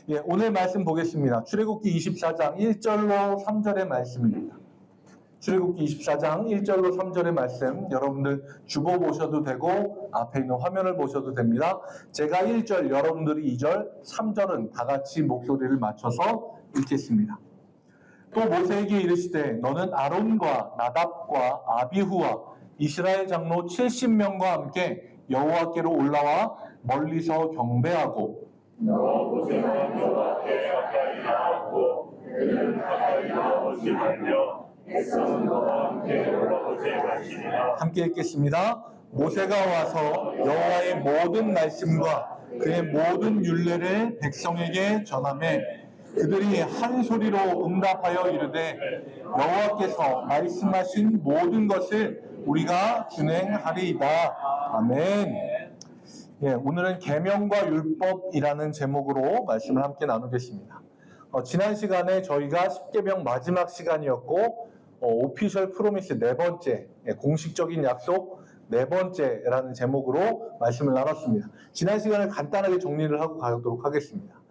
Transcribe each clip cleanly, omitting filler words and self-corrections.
예, 오늘 말씀 보겠습니다. 출애굽기 24장 1절로 3절의 말씀입니다. 출애굽기 24장 1절로 3절의 말씀, 여러분들 주보 보셔도 되고 앞에 있는 화면을 보셔도 됩니다. 제가 1절, 여러분들이 2절, 3절은 다 같이 목소리를 맞춰서 읽겠습니다. 또 모세에게 이르시되 너는 아론과 나답과 아비후와 이스라엘 장로 70명과 함께 여호와께로 올라와 멀리서 경배하고 너 모세는 여호와께 가까이 나왔고 그는 가까이 나오지 말며 백성은 너와 함께 올라오지 말지니라. 함께 읽겠습니다. 모세가 와서 여호와의 모든 말씀과 그의 모든 율례를 백성에게 전하매 그들이 한 소리로 응답하여 이르되 여호와께서 말씀하신 모든 것을 우리가 준행하리이다. 아멘. 예, 오늘은 계명과 율법이라는 제목으로 말씀을 함께 나누겠습니다. 지난 시간에 저희가 십계명 마지막 시간이었고 오피셜 프로미스 네 번째, 공식적인 약속 네 번째라는 제목으로 말씀을 나눴습니다. 지난 시간을 간단하게 정리를 하고 가도록 하겠습니다.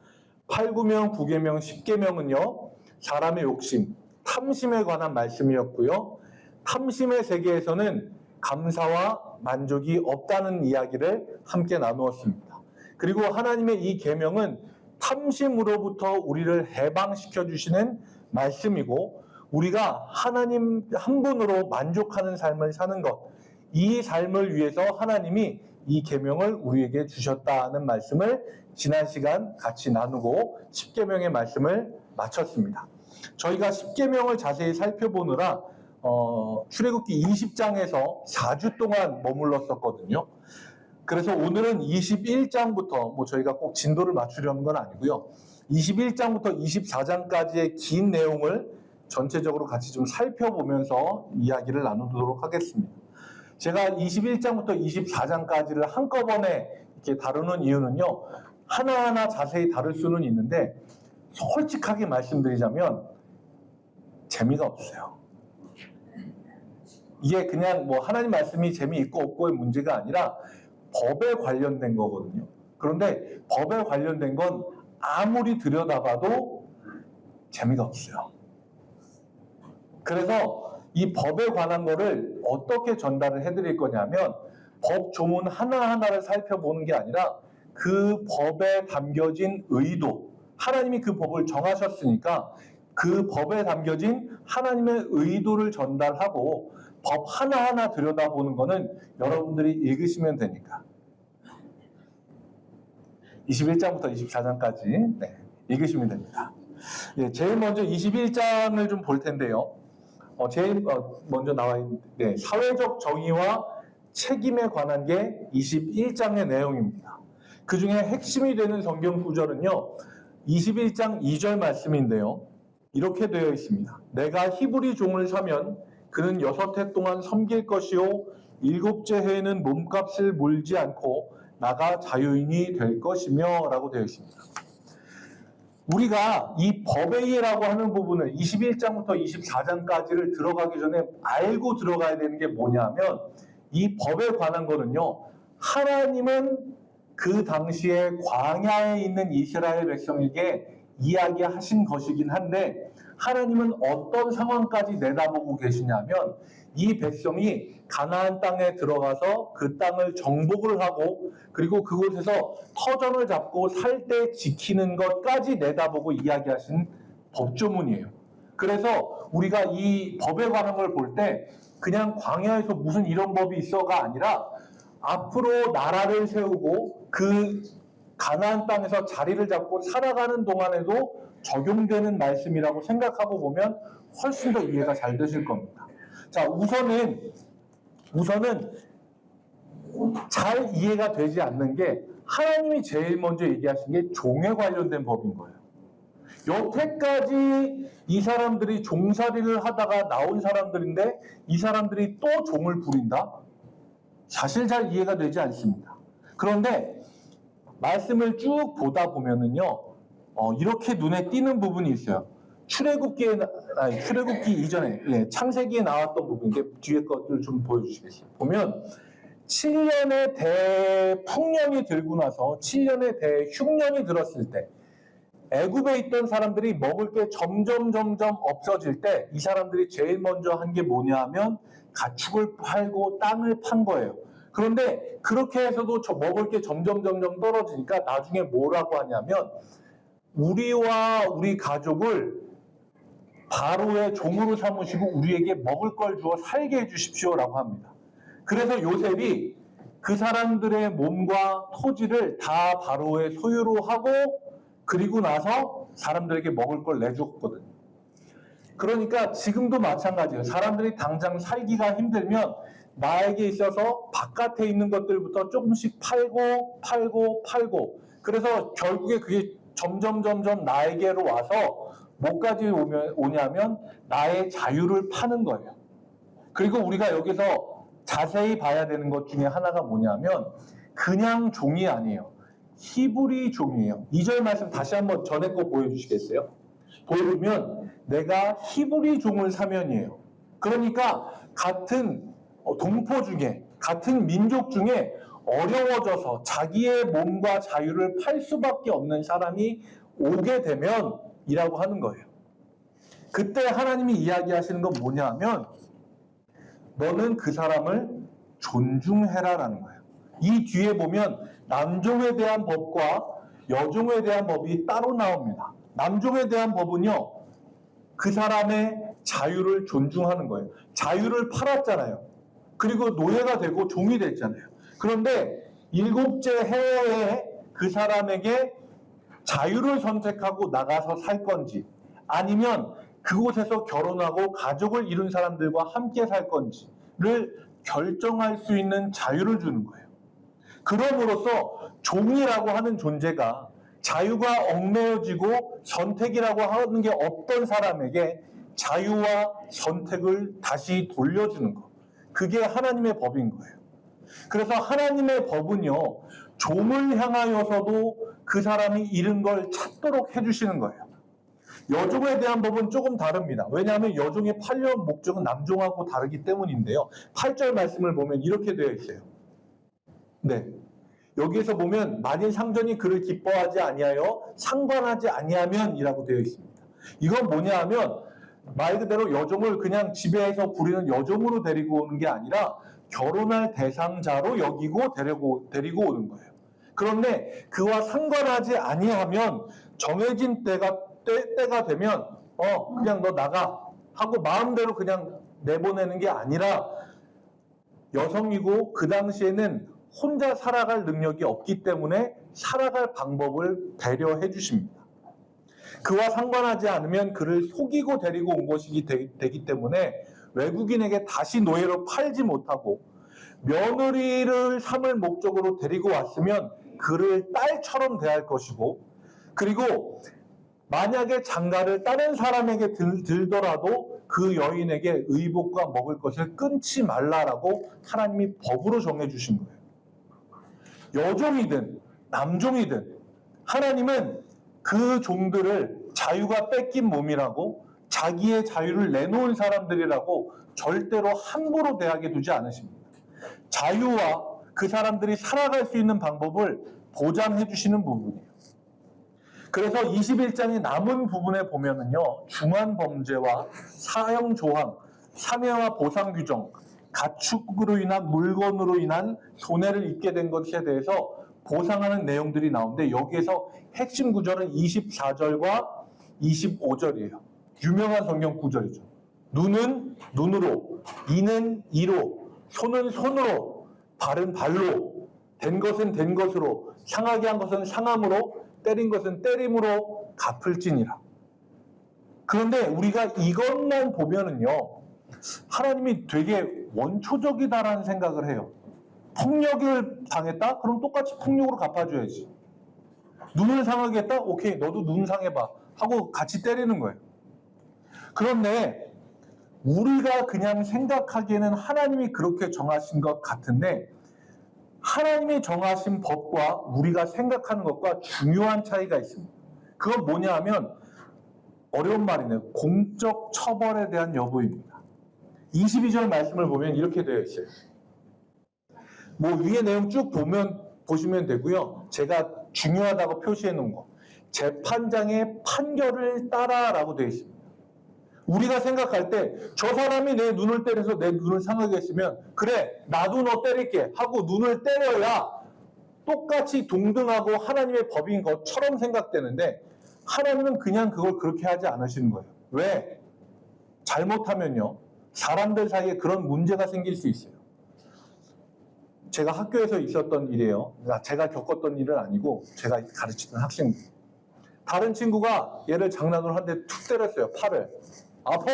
8, 9명, 9계명, 10계명은요, 사람의 욕심, 탐심에 관한 말씀이었고요. 탐심의 세계에서는 감사와 만족이 없다는 이야기를 함께 나누었습니다. 그리고 하나님의 이 계명은 탐심으로부터 우리를 해방시켜 주시는 말씀이고 우리가 하나님 한 분으로 만족하는 삶을 사는 것, 이 삶을 위해서 하나님이 이 계명을 우리에게 주셨다는 말씀을 지난 시간 같이 나누고 10계명의 말씀을 마쳤습니다. 저희가 10계명을 자세히 살펴보느라 출애굽기 20장에서 4주 동안 머물렀었거든요. 그래서 오늘은 21장부터 저희가 꼭 진도를 맞추려는 건 아니고요. 21장부터 24장까지의 긴 내용을 전체적으로 같이 좀 살펴보면서 이야기를 나누도록 하겠습니다. 제가 21장부터 24장까지를 한꺼번에 이렇게 다루는 이유는요. 하나하나 자세히 다룰 수는 있는데 솔직하게 말씀드리자면 재미가 없어요. 이게 그냥 하나님 말씀이 재미있고 없고의 문제가 아니라 법에 관련된 거거든요. 그런데 법에 관련된 건 아무리 들여다봐도 재미가 없어요. 그래서 이 법에 관한 거를 어떻게 전달을 해드릴 거냐면 법 조문 하나하나를 살펴보는 게 아니라 그 법에 담겨진 의도, 하나님이 그 법을 정하셨으니까 그 법에 담겨진 하나님의 의도를 전달하고 법 하나하나 들여다보는 거는 여러분들이 읽으시면 되니까 21장부터 24장까지 읽으시면 됩니다. 제일 먼저 21장을 좀 볼 텐데요. 제일 먼저 나와 있는 사회적 정의와 책임에 관한 게 21장의 내용입니다. 그 중에 핵심이 되는 성경 구절은요. 21장 2절 말씀인데요. 이렇게 되어 있습니다. 내가 히브리 종을 사면 그는 6해 동안 섬길 것이요 7째 해에는 몸값을 물지 않고 나가 자유인이 될 것이며 라고 되어 있습니다. 우리가 이 법의라고 하는 부분을 21장부터 24장까지를 들어가기 전에 알고 들어가야 되는 게 뭐냐면 이 법에 관한 거는요. 하나님은 그 당시에 광야에 있는 이스라엘 백성에게 이야기하신 것이긴 한데 하나님은 어떤 상황까지 내다보고 계시냐면 이 백성이 가나안 땅에 들어가서 그 땅을 정복을 하고 그리고 그곳에서 터전을 잡고 살 때 지키는 것까지 내다보고 이야기하신 법조문이에요. 그래서 우리가 이 법에 관한 걸 볼 때 그냥 광야에서 무슨 이런 법이 있어가 아니라 앞으로 나라를 세우고 그 가나안 땅에서 자리를 잡고 살아가는 동안에도 적용되는 말씀이라고 생각하고 보면 훨씬 더 이해가 잘 되실 겁니다. 자, 우선은 잘 이해가 되지 않는 게 하나님이 제일 먼저 얘기하신 게 종에 관련된 법인 거예요. 여태까지 이 사람들이 종살이를 하다가 나온 사람들인데 이 사람들이 또 종을 부린다? 사실 잘 이해가 되지 않습니다. 그런데 말씀을 쭉 보다 보면은요, 이렇게 눈에 띄는 부분이 있어요. 출애굽기 이전에, 창세기에 나왔던 부분인데, 뒤에 것들 좀 보여주시겠어요? 보면, 7년의 대풍년이 들고 나서 7년의 대흉년이 들었을 때, 애굽에 있던 사람들이 먹을 게 점점 없어질 때 이 사람들이 제일 먼저 한 게 뭐냐 하면 가축을 팔고 땅을 판 거예요. 그런데 그렇게 해서도 먹을 게 점점 떨어지니까 나중에 뭐라고 하냐면 우리와 우리 가족을 바로의 종으로 삼으시고 우리에게 먹을 걸 주어 살게 해주십시오라고 합니다. 그래서 요셉이 그 사람들의 몸과 토지를 다 바로의 소유로 하고 그리고 나서 사람들에게 먹을 걸 내줬거든요. 그러니까 지금도 마찬가지예요. 사람들이 당장 살기가 힘들면 나에게 있어서 바깥에 있는 것들부터 조금씩 팔고 그래서 결국에 그게 점점 나에게로 와서 뭐까지 오냐면 나의 자유를 파는 거예요. 그리고 우리가 여기서 자세히 봐야 되는 것 중에 하나가 뭐냐면 그냥 종이 아니에요. 히브리 종이에요. 2절 말씀 다시 한번 전에 거 보여주시겠어요? 보여주면 내가 히브리 종을 사면이에요. 그러니까 같은 동포 중에 같은 민족 중에 어려워져서 자기의 몸과 자유를 팔 수밖에 없는 사람이 오게 되면 이라고 하는 거예요. 그때 하나님이 이야기하시는 건 뭐냐면 너는 그 사람을 존중해라라는 거예요. 이 뒤에 보면 남종에 대한 법과 여종에 대한 법이 따로 나옵니다. 남종에 대한 법은요, 그 사람의 자유를 존중하는 거예요. 자유를 팔았잖아요. 그리고 노예가 되고 종이 됐잖아요. 그런데 7째 해에 그 사람에게 자유를 선택하고 나가서 살 건지 아니면 그곳에서 결혼하고 가족을 이룬 사람들과 함께 살 건지를 결정할 수 있는 자유를 주는 거예요. 그럼으로써 종이라고 하는 존재가 자유가 얽매여지고 선택이라고 하는 게 없던 사람에게 자유와 선택을 다시 돌려주는 것. 그게 하나님의 법인 거예요. 그래서 하나님의 법은요, 종을 향하여서도 그 사람이 잃은 걸 찾도록 해주시는 거예요. 여종에 대한 법은 조금 다릅니다. 왜냐하면 여종의 팔려온 목적은 남종하고 다르기 때문인데요. 8절 말씀을 보면 이렇게 되어 있어요. 네. 여기에서 보면 만일 상전이 그를 기뻐하지 아니하여 상관하지 아니하면 이라고 되어 있습니다. 이건 뭐냐 하면 말 그대로 여종을 그냥 집에서 부리는 여종으로 데리고 오는 게 아니라 결혼할 대상자로 여기고 데리고 오는 거예요. 그런데 그와 상관하지 아니하면 정해진 때가 되면 그냥 너 나가 하고 마음대로 그냥 내보내는 게 아니라 여성이고 그 당시에는 혼자 살아갈 능력이 없기 때문에 살아갈 방법을 배려해 주십니다. 그와 상관하지 않으면 그를 속이고 데리고 온 것이 되기 때문에 외국인에게 다시 노예로 팔지 못하고 며느리를 삼을 목적으로 데리고 왔으면 그를 딸처럼 대할 것이고 그리고 만약에 장가를 다른 사람에게 들더라도 그 여인에게 의복과 먹을 것을 끊지 말라라고 하나님이 법으로 정해주신 거예요. 여종이든 남종이든 하나님은 그 종들을 자유가 뺏긴 몸이라고 자기의 자유를 내놓은 사람들이라고 절대로 함부로 대하게 두지 않으십니다. 자유와 그 사람들이 살아갈 수 있는 방법을 보장해 주시는 부분이에요. 그래서 21장의 남은 부분에 보면은요, 중한 범죄와 사형 조항, 참여와 보상 규정, 가축으로 인한 물건으로 인한 손해를 입게 된 것에 대해서 보상하는 내용들이 나오는데 여기에서 핵심 구절은 24절과 25절이에요. 유명한 성경 구절이죠. 눈은 눈으로, 이는 이로, 손은 손으로, 발은 발로, 된 것은 된 것으로, 상하게 한 것은 상함으로, 때린 것은 때림으로 갚을지니라. 그런데 우리가 이것만 보면은요, 하나님이 되게 원초적이다라는 생각을 해요. 폭력을 당했다? 그럼 똑같이 폭력으로 갚아줘야지. 눈을 상하게 했다? 오케이, 너도 눈 상해봐. 하고 같이 때리는 거예요. 그런데 우리가 그냥 생각하기에는 하나님이 그렇게 정하신 것 같은데 하나님이 정하신 법과 우리가 생각하는 것과 중요한 차이가 있습니다. 그건 뭐냐 하면 어려운 말이네요. 공적 처벌에 대한 여부입니다. 22절 말씀을 보면 이렇게 되어 있어요. 뭐 위에 내용 쭉 보시면 되고요. 제가 중요하다고 표시해 놓은 거. 재판장의 판결을 따라라고 되어 있습니다. 우리가 생각할 때 저 사람이 내 눈을 때려서 내 눈을 상하게 했으면 그래 나도 너 때릴게 하고 눈을 때려야 똑같이 동등하고 하나님의 법인 것처럼 생각되는데 하나님은 그냥 그걸 그렇게 하지 않으시는 거예요. 왜? 잘못하면요 사람들 사이에 그런 문제가 생길 수 있어요. 제가 학교에서 있었던 일이에요. 제가 겪었던 일은 아니고 제가 가르치던 학생. 다른 친구가 얘를 장난으로 한 대 툭 때렸어요. 팔을. 아파!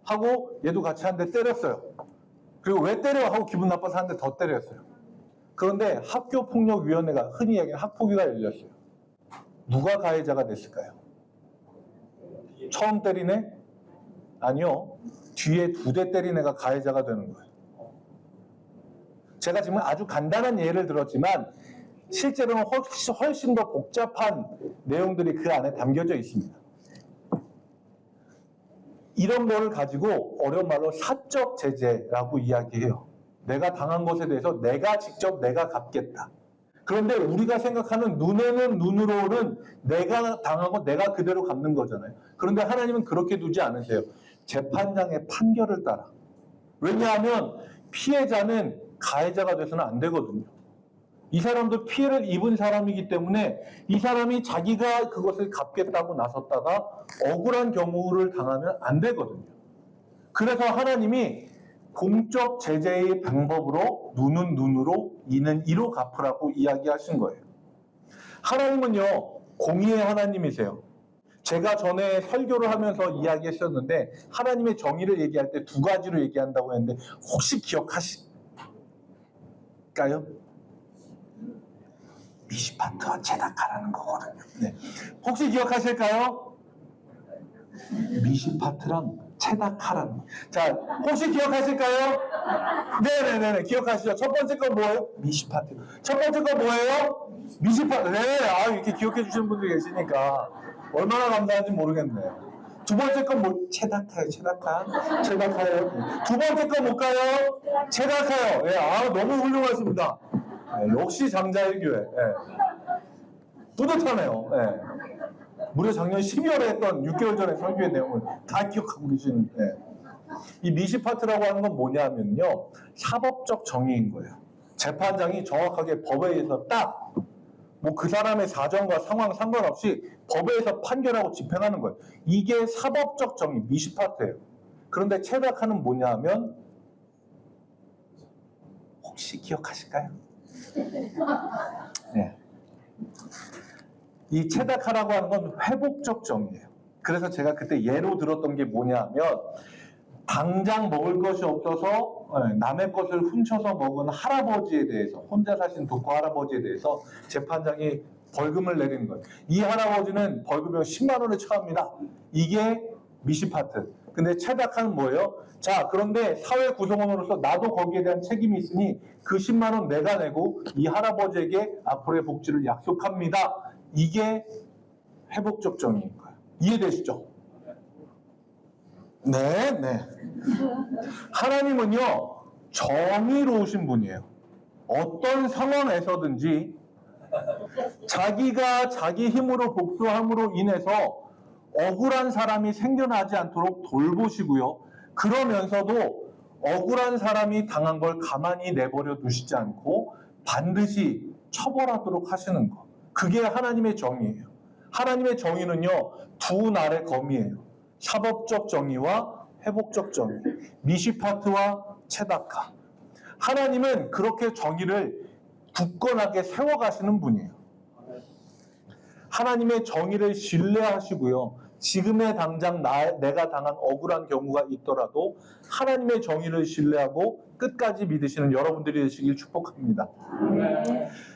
하고 얘도 같이 한 대 때렸어요. 그리고 왜 때려? 하고 기분 나빠서 한 대 더 때렸어요. 그런데 학교폭력위원회가 흔히 얘기하는 학폭위가 열렸어요. 누가 가해자가 됐을까요? 처음 때린 애? 아니요. 뒤에 2대 때린 애가 가해자가 되는 거예요. 제가 지금 아주 간단한 예를 들었지만 실제로는 훨씬 더 복잡한 내용들이 그 안에 담겨져 있습니다. 이런 거를 가지고 어려운 말로 사적 제재라고 이야기해요. 내가 당한 것에 대해서 내가 직접 내가 갚겠다. 그런데 우리가 생각하는 눈에는 눈으로는 내가 당하고 내가 그대로 갚는 거잖아요. 그런데 하나님은 그렇게 두지 않으세요. 재판장의 판결을 따라. 왜냐하면 피해자는 가해자가 돼서는 안 되거든요. 이 사람도 피해를 입은 사람이기 때문에 이 사람이 자기가 그것을 갚겠다고 나섰다가 억울한 경우를 당하면 안 되거든요. 그래서 하나님이 공적 제재의 방법으로 눈은 눈으로 이는 이로 갚으라고 이야기하신 거예요. 하나님은요 공의의 하나님이세요. 제가 전에 설교를 하면서 이야기했었는데 하나님의 정의를 얘기할 때 2가지로 얘기한다고 했는데 혹시 기억하실까요? 미시파트와 제다카라는 거거든요. 네. 혹시 기억하실까요? 미시파트랑 체다카라는 거. 자, 혹시 기억하실까요? 네네네, 기억하시죠? 첫 번째 건 뭐예요? 미시파트. 첫 번째 건 뭐예요? 미시파트. 네, 이렇게 기억해 주시는 분들이 계시니까 얼마나 감사한지 모르겠네요. 두 번째 건 뭐? 체다카요, 체다카. 체다카요. 두 번째 건 뭘까요? 체다카요. 예, 너무 훌륭하십니다. 역시 장자일교회. 뿌듯하네요. 무려 작년 12월에 했던 6개월 전에 설교의 내용을 다 기억하고 계신. 이 미시파트라고 하는 건 뭐냐면요, 사법적 정의인 거예요. 재판장이 정확하게 법에 의해서 딱 뭐 그 사람의 사정과 상황 상관없이 법에 의해서 판결하고 집행하는 거예요. 이게 사법적 정의, 미시파트예요. 그런데 체다카는 뭐냐 하면 혹시 기억하실까요? 네. 이 체다카라고 하는 건 회복적 정의예요. 그래서 제가 그때 예로 들었던 게 뭐냐면 당장 먹을 것이 없어서 남의 것을 훔쳐서 먹은 할아버지에 대해서, 혼자 사신 독거 할아버지에 대해서 재판장이 벌금을 내리는 거예요. 이 할아버지는 벌금이 10만 원에 처합니다. 이게 미시파트. 근데 체다카는 뭐예요? 자, 그런데 사회 구성원으로서 나도 거기에 대한 책임이 있으니 그 10만 원 내가 내고 이 할아버지에게 앞으로의 복지를 약속합니다. 이게 회복적 정의인 거예요. 이해되시죠? 네. 하나님은요, 정의로우신 분이에요. 어떤 상황에서든지 자기가 자기 힘으로 복수함으로 인해서 억울한 사람이 생겨나지 않도록 돌보시고요. 그러면서도 억울한 사람이 당한 걸 가만히 내버려 두시지 않고 반드시 처벌하도록 하시는 것. 그게 하나님의 정의예요. 하나님의 정의는요, 2날의 검이에요. 사법적 정의와 회복적 정의. 미시파트와 체다카. 하나님은 그렇게 정의를 굳건하게 세워가시는 분이에요. 하나님의 정의를 신뢰하시고요. 지금의 당장 내가 당한 억울한 경우가 있더라도 하나님의 정의를 신뢰하고 끝까지 믿으시는 여러분들이 되시길 축복합니다.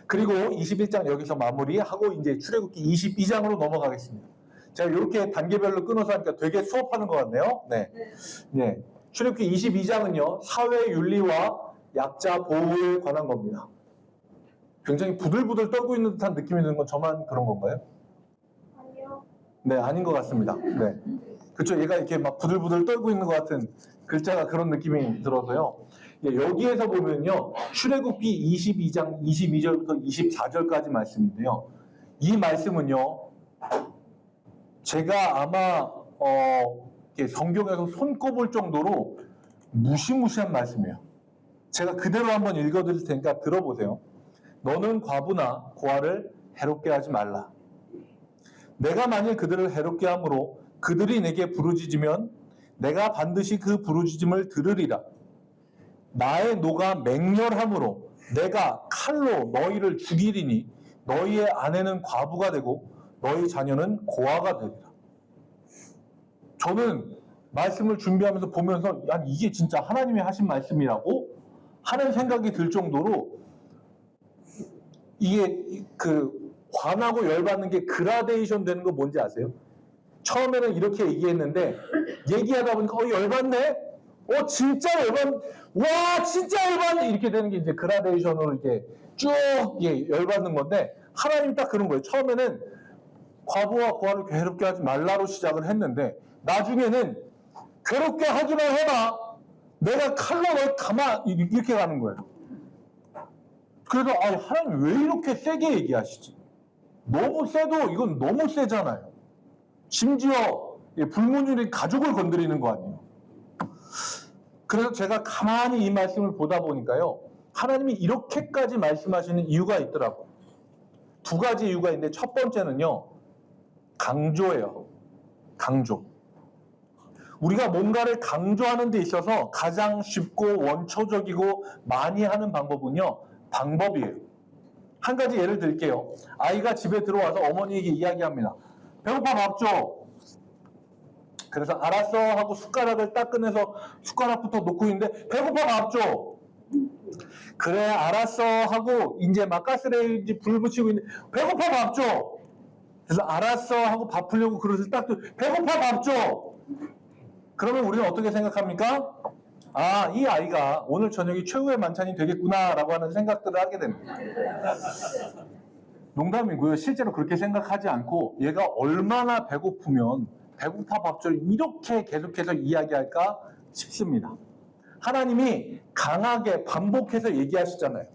그리고 21장 여기서 마무리하고 이제 출애굽기 22장으로 넘어가겠습니다. 제가 이렇게 단계별로 끊어서 하니까 되게 수업하는 것 같네요. 네. 출애굽기 22장은요, 사회 윤리와 약자 보호에 관한 겁니다. 굉장히 부들부들 떨고 있는 듯한 느낌이 드는 건 저만 그런 건가요? 아니요. 네, 아닌 것 같습니다. 네. 그렇죠. 얘가 이렇게 막 부들부들 떨고 있는 것 같은 글자가 그런 느낌이 들어서요. 여기에서 보면요, 출애굽기 22장 22절부터 24절까지 말씀인데요. 이 말씀은요, 제가 아마 이렇게 성경에서 손꼽을 정도로 무시무시한 말씀이에요. 제가 그대로 한번 읽어드릴 테니까 들어보세요. 너는 과부나 고아를 해롭게 하지 말라. 내가 만일 그들을 해롭게 함으로 그들이 내게 부르짖으면 내가 반드시 그 부르짖음을 들으리라. 나의 노가 맹렬함으로 내가 칼로 너희를 죽이리니 너희의 아내는 과부가 되고 너희 자녀는 고아가 되리라. 저는 말씀을 준비하면서 보면서 이게 진짜 하나님이 하신 말씀이라고 하는 생각이 들 정도로 이게 화나고 열받는 게 그라데이션 되는 거 뭔지 아세요? 처음에는 이렇게 얘기했는데 얘기하다 보니까 열받네? 진짜 와 진짜 열받네! 이렇게 되는 게 이제 그라데이션으로 이렇게 쭉 열받는 건데 하나님이 딱 그런 거예요. 처음에는 과부와 고아를 괴롭게 하지 말라로 시작을 했는데 나중에는 괴롭게 하기만 해봐. 내가 칼로 널 이렇게 가는 거예요. 그래서 하나님 왜 이렇게 세게 얘기하시지? 너무 세도 이건 너무 세잖아요. 심지어 불문율이 가족을 건드리는 거 아니에요. 그래서 제가 가만히 이 말씀을 보다 보니까요. 하나님이 이렇게까지 말씀하시는 이유가 있더라고요. 두 가지 이유가 있는데 첫 번째는요. 강조예요. 강조. 우리가 뭔가를 강조하는 데 있어서 가장 쉽고 원초적이고 많이 하는 방법은요. 방법이에요. 한 가지 예를 들게요. 아이가 집에 들어와서 어머니에게 이야기합니다. 배고파 밥 줘. 그래서 알았어 하고 숟가락을 딱 꺼내서 숟가락부터 놓고 있는데 배고파 밥 줘. 그래 알았어 하고 이제 막 가스레인지 불 붙이고 있는데 배고파 밥 줘. 그래서 알았어 하고 밥 풀려고 그릇을 딱 배고파 밥 줘. 그러면 우리는 어떻게 생각합니까? 이 아이가 오늘 저녁이 최후의 만찬이 되겠구나라고 하는 생각들을 하게 됩니다. 농담이고요. 실제로 그렇게 생각하지 않고 얘가 얼마나 배고프면 배고파 밥 줘 이렇게 계속해서 이야기할까 싶습니다. 하나님이 강하게 반복해서 얘기하시잖아요.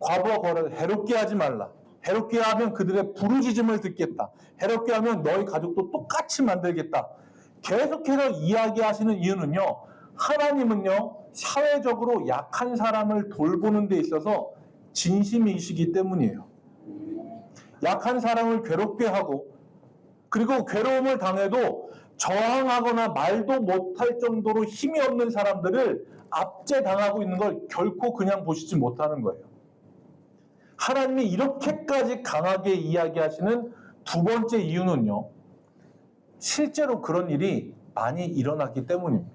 과부와 고아를 해롭게 하지 말라. 해롭게 하면 그들의 부르짖음을 듣겠다. 해롭게 하면 너희 가족도 똑같이 만들겠다. 계속해서 이야기하시는 이유는요. 하나님은요. 사회적으로 약한 사람을 돌보는 데 있어서 진심이시기 때문이에요. 약한 사람을 괴롭게 하고 그리고 괴로움을 당해도 저항하거나 말도 못할 정도로 힘이 없는 사람들을 압제당하고 있는 걸 결코 그냥 보시지 못하는 거예요. 하나님이 이렇게까지 강하게 이야기하시는 두 번째 이유는요. 실제로 그런 일이 많이 일어났기 때문입니다.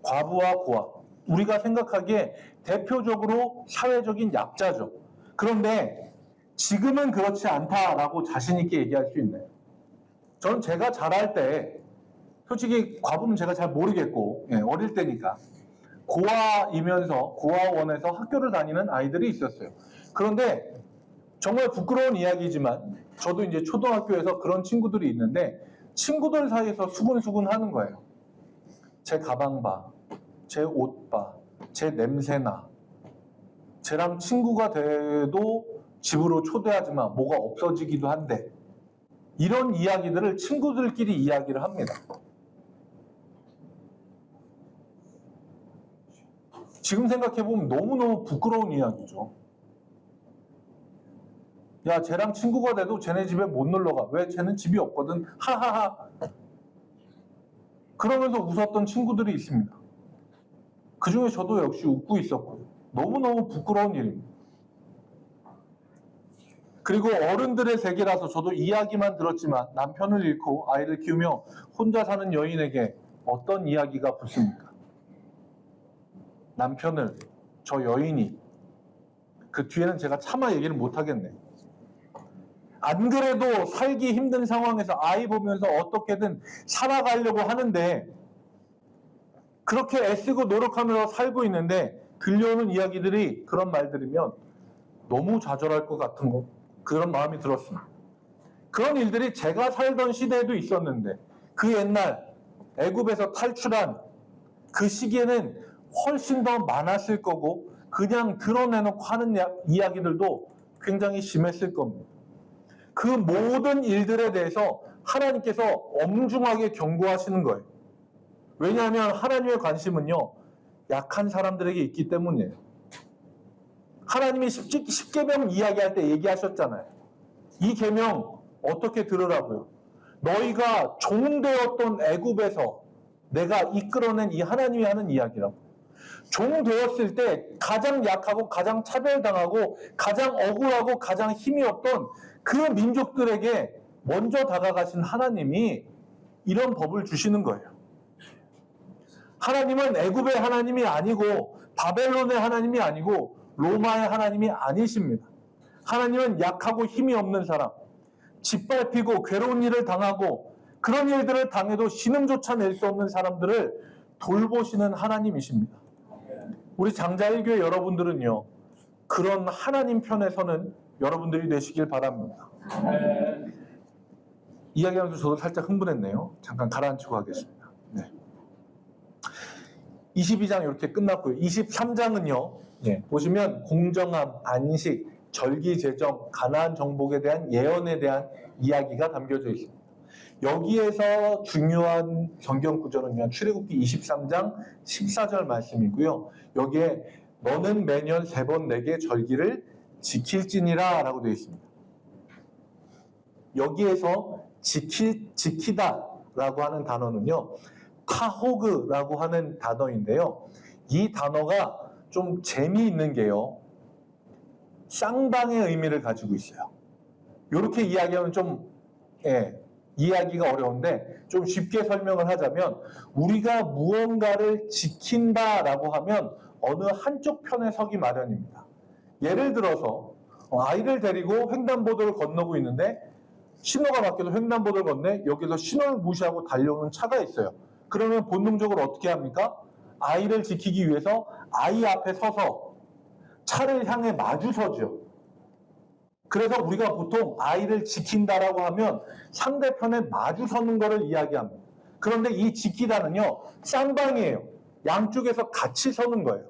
과부와 고아. 우리가 생각하기에 대표적으로 사회적인 약자죠. 그런데 지금은 그렇지 않다라고 자신 있게 얘기할 수 있나요? 저는 제가 자랄 때 솔직히 과부는 제가 잘 모르겠고 어릴 때니까 고아이면서 고아원에서 학교를 다니는 아이들이 있었어요. 그런데 정말 부끄러운 이야기지만 저도 이제 초등학교에서 그런 친구들이 있는데 친구들 사이에서 수근수근 하는 거예요. 제 가방 봐, 제 옷 봐, 제 냄새나. 쟤랑 친구가 돼도 집으로 초대하지 마. 뭐가 없어지기도 한데. 이런 이야기들을 친구들끼리 이야기를 합니다. 지금 생각해보면 너무너무 부끄러운 이야기죠. 야, 쟤랑 친구가 돼도 쟤네 집에 못 놀러가. 왜? 쟤는 집이 없거든. 하하하. 그러면서 웃었던 친구들이 있습니다. 그 중에 저도 역시 웃고 있었고요. 너무너무 부끄러운 일입니다. 그리고 어른들의 세계라서 저도 이야기만 들었지만 남편을 잃고 아이를 키우며 혼자 사는 여인에게 어떤 이야기가 붙습니까? 남편을, 저 여인이 그 뒤에는 제가 차마 얘기를 못하겠네. 안 그래도 살기 힘든 상황에서 아이 보면서 어떻게든 살아가려고 하는데 그렇게 애쓰고 노력하면서 살고 있는데 들려오는 이야기들이 그런 말들이면 너무 좌절할 것 같은 그런 마음이 들었습니다. 그런 일들이 제가 살던 시대에도 있었는데 그 옛날 애굽에서 탈출한 그 시기에는 훨씬 더 많았을 거고 그냥 드러내놓고 하는 이야기들도 굉장히 심했을 겁니다. 그 모든 일들에 대해서 하나님께서 엄중하게 경고하시는 거예요. 왜냐하면 하나님의 관심은요, 약한 사람들에게 있기 때문이에요. 하나님이 십계명 이야기할 때 얘기하셨잖아요. 이 계명 어떻게 들으라고요? 너희가 종되었던 애굽에서 내가 이끌어낸 이 하나님이 하는 이야기라고. 종되었을 때 가장 약하고 가장 차별당하고 가장 억울하고 가장 힘이 없던 그 민족들에게 먼저 다가가신 하나님이 이런 법을 주시는 거예요. 하나님은 애굽의 하나님이 아니고 바벨론의 하나님이 아니고 로마의 하나님이 아니십니다. 하나님은 약하고 힘이 없는 사람, 짓밟히고 괴로운 일을 당하고 그런 일들을 당해도 신음조차 낼 수 없는 사람들을 돌보시는 하나님이십니다. 우리 장자 1교회 여러분들은요, 그런 하나님 편에 서는 여러분들이 되시길 바랍니다. 이야기하면서 저도 살짝 흥분했네요. 잠깐 가라앉히고 하겠습니다. 네. 22장 이렇게 끝났고요. 23장은요, 보시면 공정함, 안식, 절기제정, 가나안 정복에 대한 예언에 대한 이야기가 담겨져 있습니다. 여기에서 중요한 성경 구절은요, 출애굽기 23장 14절 말씀이고요. 여기에 너는 매년 3번 내게 절기를 지킬지니라 라고 되어 있습니다. 여기에서 지키다 라고 하는 단어는요, 타호그라고 하는 단어인데요. 이 단어가 좀 재미있는 게요, 쌍방의 의미를 가지고 있어요. 이렇게 이야기하면 좀 이해하기가 어려운데 좀 쉽게 설명을 하자면, 우리가 무언가를 지킨다라고 하면 어느 한쪽 편에 서기 마련입니다. 예를 들어서 아이를 데리고 횡단보도를 건너고 있는데 신호가 바뀌어서 횡단보도를 건네 여기서 신호를 무시하고 달려오는 차가 있어요. 그러면 본능적으로 어떻게 합니까? 아이를 지키기 위해서 아이 앞에 서서 차를 향해 마주서죠. 그래서 우리가 보통 아이를 지킨다라고 하면 상대편에 마주서는 것을 이야기합니다. 그런데 이 지키다는요, 쌍방이에요. 양쪽에서 같이 서는 거예요.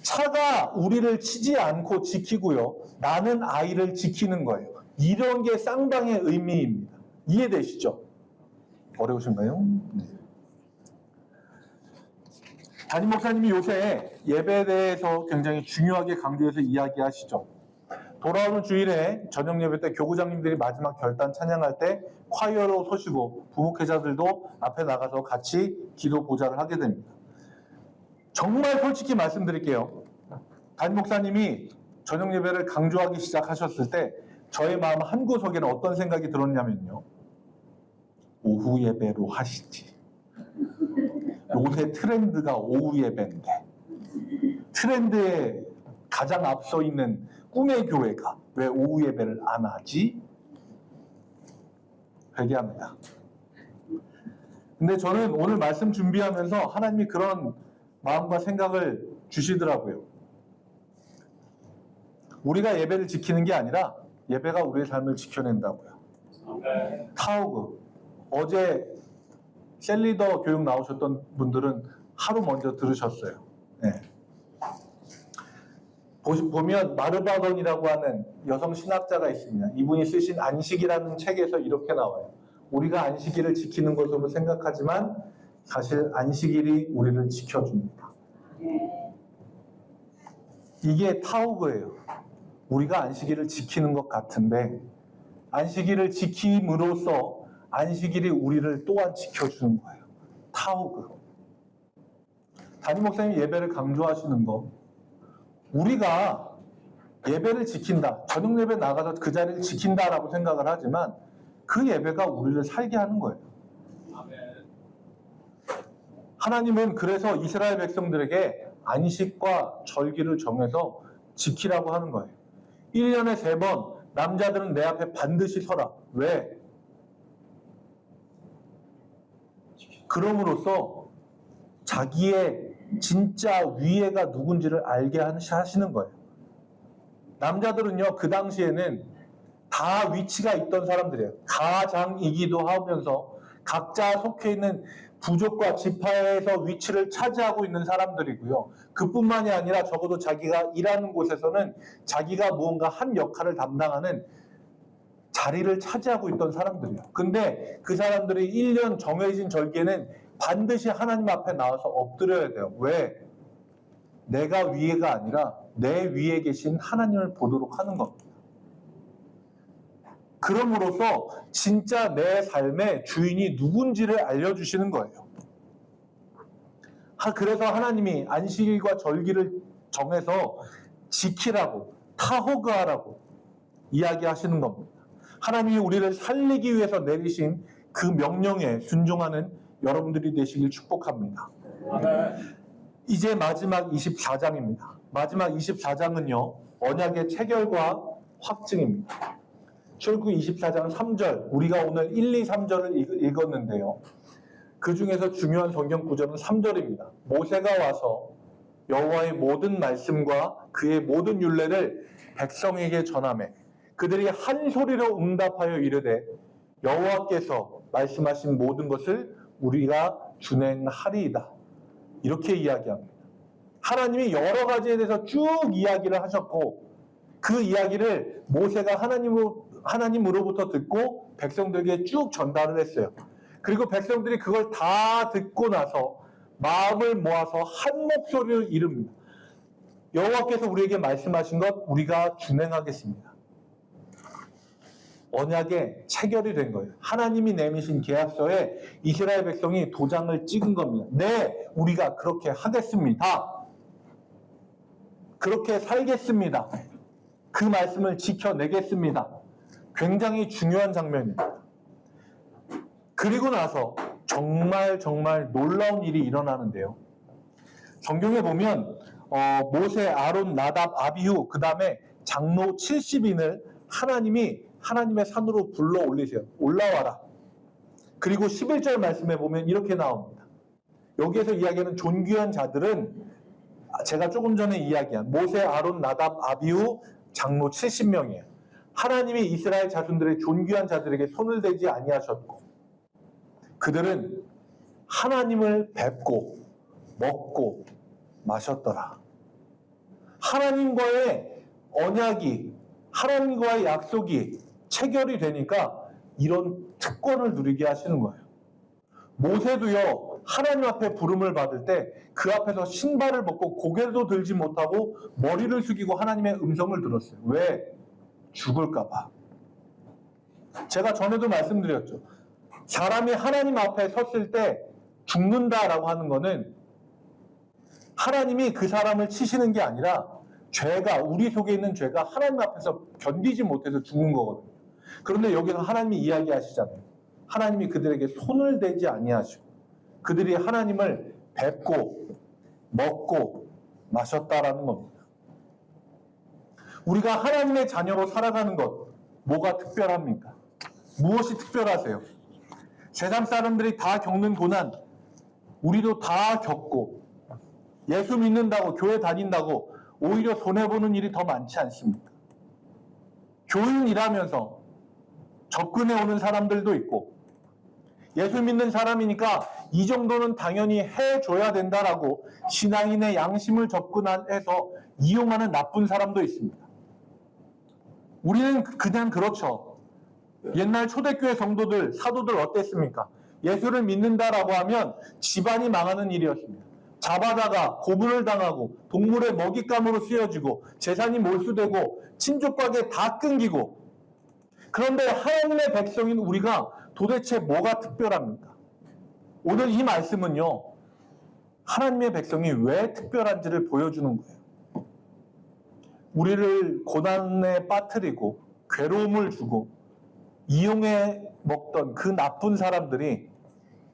차가 우리를 치지 않고 지키고요, 나는 아이를 지키는 거예요. 이런 게 쌍방의 의미입니다. 이해되시죠? 어려우신가요? 네. 담임 목사님이 요새 예배에 대해서 굉장히 중요하게 강조해서 이야기하시죠. 돌아오는 주일에 저녁 예배 때 교구장님들이 마지막 결단 찬양할 때 콰이어로 서시고 부목회자들도 앞에 나가서 같이 기도 보좌를 하게 됩니다. 정말 솔직히 말씀드릴게요. 담임 목사님이 저녁 예배를 강조하기 시작하셨을 때 저의 마음 한구석에는 어떤 생각이 들었냐면요, 오후 예배로 하시지. 요새 트렌드가 오후 예배인데, 트렌드에 가장 앞서 있는 꿈의 교회가 왜 오후 예배를 안 하지? 회개합니다. 근데 저는 오늘 말씀 준비하면서 하나님이 그런 마음과 생각을 주시더라고요. 우리가 예배를 지키는 게 아니라 예배가 우리의 삶을 지켜낸다고요. 타오그. 어제 셀리더 교육 나오셨던 분들은 하루 먼저 들으셨어요. 네. 보면 마르바돈이라고 하는 여성 신학자가 있습니다. 이분이 쓰신 안식이라는 책에서 이렇게 나와요. 우리가 안식일을 지키는 것으로 생각하지만 사실 안식일이 우리를 지켜줍니다. 이게 타오그예요. 우리가 안식일을 지키는 것 같은데 안식일을 지킴으로써 안식일이 우리를 또한 지켜주는 거예요. 타오그. 담임 목사님이 예배를 강조하시는 거, 우리가 예배를 지킨다, 저녁 예배 나가서 그 자리를 지킨다라고 생각을 하지만 그 예배가 우리를 살게 하는 거예요. 하나님은 그래서 이스라엘 백성들에게 안식과 절기를 정해서 지키라고 하는 거예요. 1년에 3번 남자들은 내 앞에 반드시 서라. 왜? 그럼으로써 자기의 진짜 위애가 누군지를 알게 하시는 거예요. 남자들은요, 그 당시에는 다 위치가 있던 사람들이에요. 가장이기도 하면서 각자 속해 있는 부족과 지파에서 위치를 차지하고 있는 사람들이고요. 그뿐만이 아니라 적어도 자기가 일하는 곳에서는 자기가 무언가 한 역할을 담당하는 자리를 차지하고 있던 사람들이에요. 근데 그 사람들이 1년 정해진 절기에는 반드시 하나님 앞에 나와서 엎드려야 돼요. 왜? 내가 위에가 아니라 내 위에 계신 하나님을 보도록 하는 겁니다. 그럼으로써 진짜 내 삶의 주인이 누군지를 알려주시는 거예요. 그래서 하나님이 안식일과 절기를 정해서 지키라고, 타호그하라고 이야기하시는 겁니다. 하나님이 우리를 살리기 위해서 내리신 그 명령에 순종하는 여러분들이 되시길 축복합니다. 이제 마지막 24장입니다. 마지막 24장은요, 언약의 체결과 확증입니다. 출애굽기 24장 3절, 우리가 오늘 1, 2, 3절을 읽었는데요. 그 중에서 중요한 성경 구절은 3절입니다. 모세가 와서 여호와의 모든 말씀과 그의 모든 율례를 백성에게 전하매 그들이 한 소리로 응답하여 이르되 여호와께서 말씀하신 모든 것을 우리가 준행하리이다. 이렇게 이야기합니다. 하나님이 여러 가지에 대해서 쭉 이야기를 하셨고 그 이야기를 모세가 하나님으로부터 듣고 백성들에게 쭉 전달을 했어요. 그리고 백성들이 그걸 다 듣고 나서 마음을 모아서 한 목소리를 이릅니다. 여호와께서 우리에게 말씀하신 것 우리가 준행하겠습니다. 언약에 체결이 된 거예요. 하나님이 내미신 계약서에 이스라엘 백성이 도장을 찍은 겁니다. 네, 우리가 그렇게 하겠습니다. 그렇게 살겠습니다. 그 말씀을 지켜내겠습니다. 굉장히 중요한 장면입니다. 그리고 나서 정말 놀라운 일이 일어나는데요. 성경에 보면 모세, 아론, 나답, 아비후 그 다음에 장로 70인을 하나님이 하나님의 산으로 불러 올리세요. 올라와라. 그리고 11절 말씀에 보면 이렇게 나옵니다. 여기에서 이야기하는 존귀한 자들은 제가 조금 전에 이야기한 모세, 아론, 나답, 아비후 장로 70명이에요. 하나님이 이스라엘 자손들의 존귀한 자들에게 손을 대지 아니하셨고 그들은 하나님을 뵙고 먹고 마셨더라. 하나님과의 언약이, 하나님과의 약속이 체결이 되니까 이런 특권을 누리게 하시는 거예요. 모세도요, 하나님 앞에 부름을 받을 때 그 앞에서 신발을 벗고 고개도 들지 못하고 머리를 숙이고 하나님의 음성을 들었어요. 왜? 죽을까 봐. 제가 전에도 말씀드렸죠. 사람이 하나님 앞에 섰을 때 죽는다라고 하는 거는 하나님이 그 사람을 치시는 게 아니라 죄가, 우리 속에 있는 죄가 하나님 앞에서 견디지 못해서 죽는 거거든요. 그런데 여기서 하나님이 이야기하시잖아요. 하나님이 그들에게 손을 대지 아니하시고 그들이 하나님을 뵙고 먹고 마셨다라는 겁니다. 우리가 하나님의 자녀로 살아가는 것, 뭐가 특별합니까? 무엇이 특별하세요? 세상 사람들이 다 겪는 고난, 우리도 다 겪고 예수 믿는다고, 교회 다닌다고 오히려 손해보는 일이 더 많지 않습니까? 교인이라면서 접근해 오는 사람들도 있고 예수 믿는 사람이니까 이 정도는 당연히 해줘야 된다라고 신앙인의 양심을 접근해서 이용하는 나쁜 사람도 있습니다. 우리는 그냥 그렇죠. 옛날 초대교회 성도들, 사도들 어땠습니까? 예수를 믿는다라고 하면 집안이 망하는 일이었습니다. 잡아다가 고문을 당하고 동물의 먹잇감으로 쓰여지고 재산이 몰수되고 친족관계 다 끊기고 그런데 하나님의 백성인 우리가 도대체 뭐가 특별합니까? 오늘 이 말씀은요. 하나님의 백성이 왜 특별한지를 보여주는 거예요. 우리를 고난에 빠뜨리고 괴로움을 주고 이용해 먹던 그 나쁜 사람들이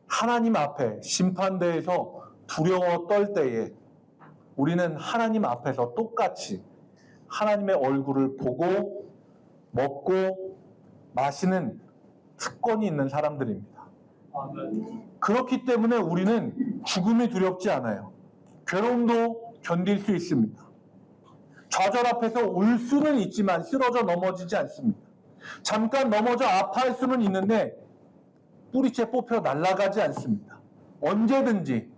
하나님 앞에 심판대에서 두려워 떨 때에 우리는 하나님 앞에서 똑같이 하나님의 얼굴을 보고 먹고 마시는 특권이 있는 사람들입니다. 그렇기 때문에 우리는 죽음이 두렵지 않아요. 괴로움도 견딜 수 있습니다. 좌절 앞에서 울 수는 있지만 쓰러져 넘어지지 않습니다. 잠깐 넘어져 아파할 수는 있는데 뿌리채 뽑혀 날아가지 않습니다. 언제든지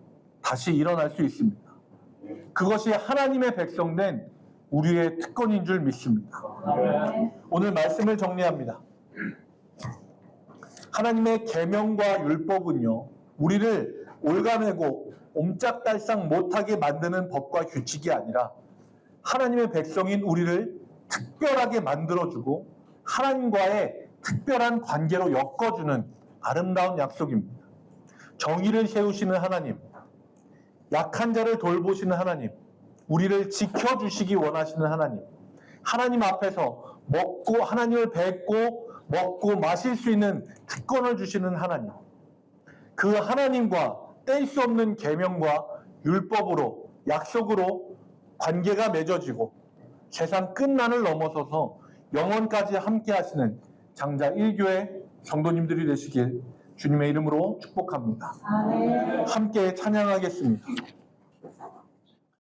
다시 일어날 수 있습니다. 그것이 하나님의 백성된 우리의 특권인 줄 믿습니다. 오늘 말씀을 정리합니다. 하나님의 계명과 율법은요, 우리를 올가매고 옴짝달싹 못하게 만드는 법과 규칙이 아니라 하나님의 백성인 우리를 특별하게 만들어주고 하나님과의 특별한 관계로 엮어주는 아름다운 약속입니다. 정의를 세우시는 하나님, 약한 자를 돌보시는 하나님, 우리를 지켜주시기 원하시는 하나님, 하나님 앞에서 먹고 하나님을 뵙고 먹고 마실 수 있는 특권을 주시는 하나님, 그 하나님과 뗄 수 없는 계명과 율법으로 약속으로 관계가 맺어지고 세상 끝난을 넘어서서 영원까지 함께 하시는 장자 1교회 성도님들이 되시길 주님의 이름으로 축복합니다. 아멘. 함께 찬양하겠습니다.